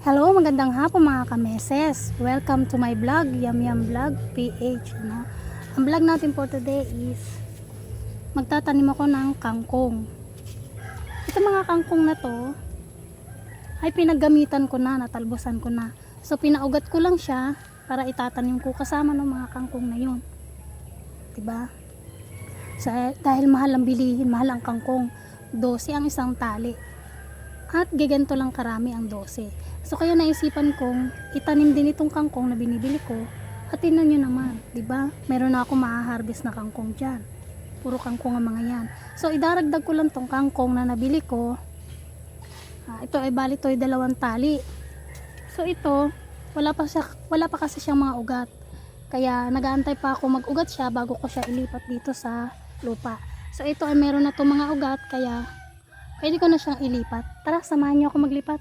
Hello, magandang hapon mga kameses. Welcome to my vlog, Yum Yum Vlog PH. Ang vlog natin for today is magtatanim ako ng kangkong. Ito mga kangkong na to ay pinaggamitan ko na, natalbosan ko na. So pinaugat ko lang siya para itatanim ko kasama ng mga kangkong na yun. Diba? So, dahil mahal ang bilihin, mahal ang kangkong. 12 ang isang tali. At giganto lang karami ang 12. So kaya naisipan kong itanim din itong kangkong na binibili ko. At tingnan nyo naman, 'di ba? Meron na ako ma-harvest na kangkong diyan. Puro kangkong ang mga 'yan. So idaragdag ko lang tong kangkong na nabili ko. Ito ay bali to ay 2 tali. So ito, wala pa kasi siyang mga ugat. Kaya nag-aantay pa ako mag-ugat siya bago ko siya ilipat dito sa lupa. So ito ay meron na tong mga ugat kaya pwede ko na siyang ilipat. Tara, samahan niyo ako maglipat.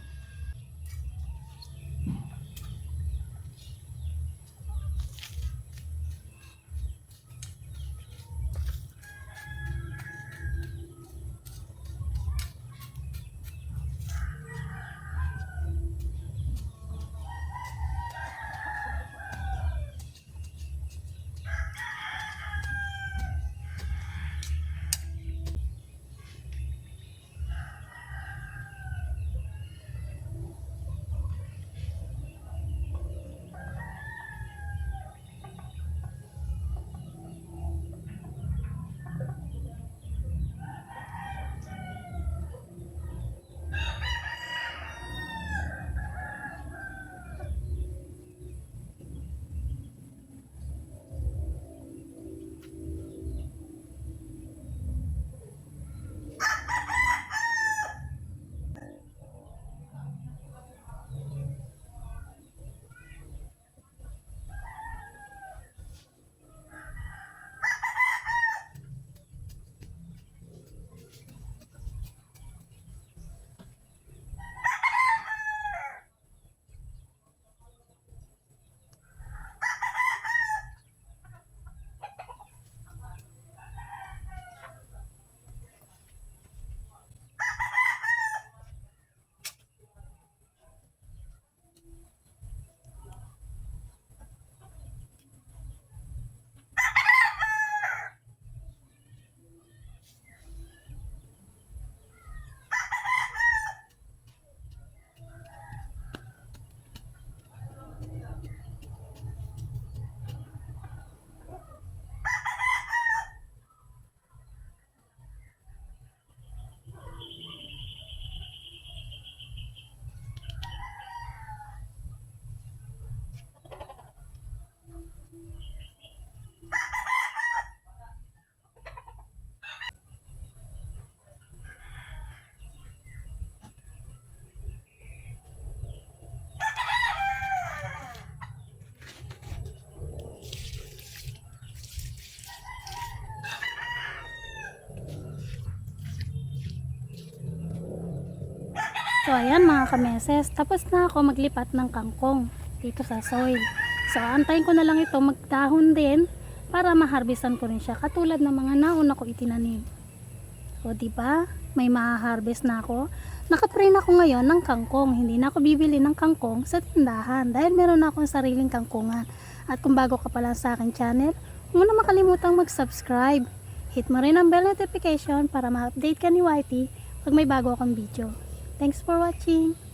So ayan mga kameses, tapos na ako maglipat ng kangkong dito sa soil. So antayin ko na lang ito magdahon din para maharvestan ko rin siya katulad ng mga nauna ko itinanim. So diba, may ma-harvest na ako. Nakatrain ako ngayon ng kangkong, hindi na ako bibili ng kangkong sa tindahan dahil meron na akong sariling kangkungan. At kung bago ka pa lang sa aking channel, huwag mo na makalimutang mag-subscribe. Hit mo rin ang bell notification para ma-update ka ni Whitey pag may bago akong video. Thanks for watching.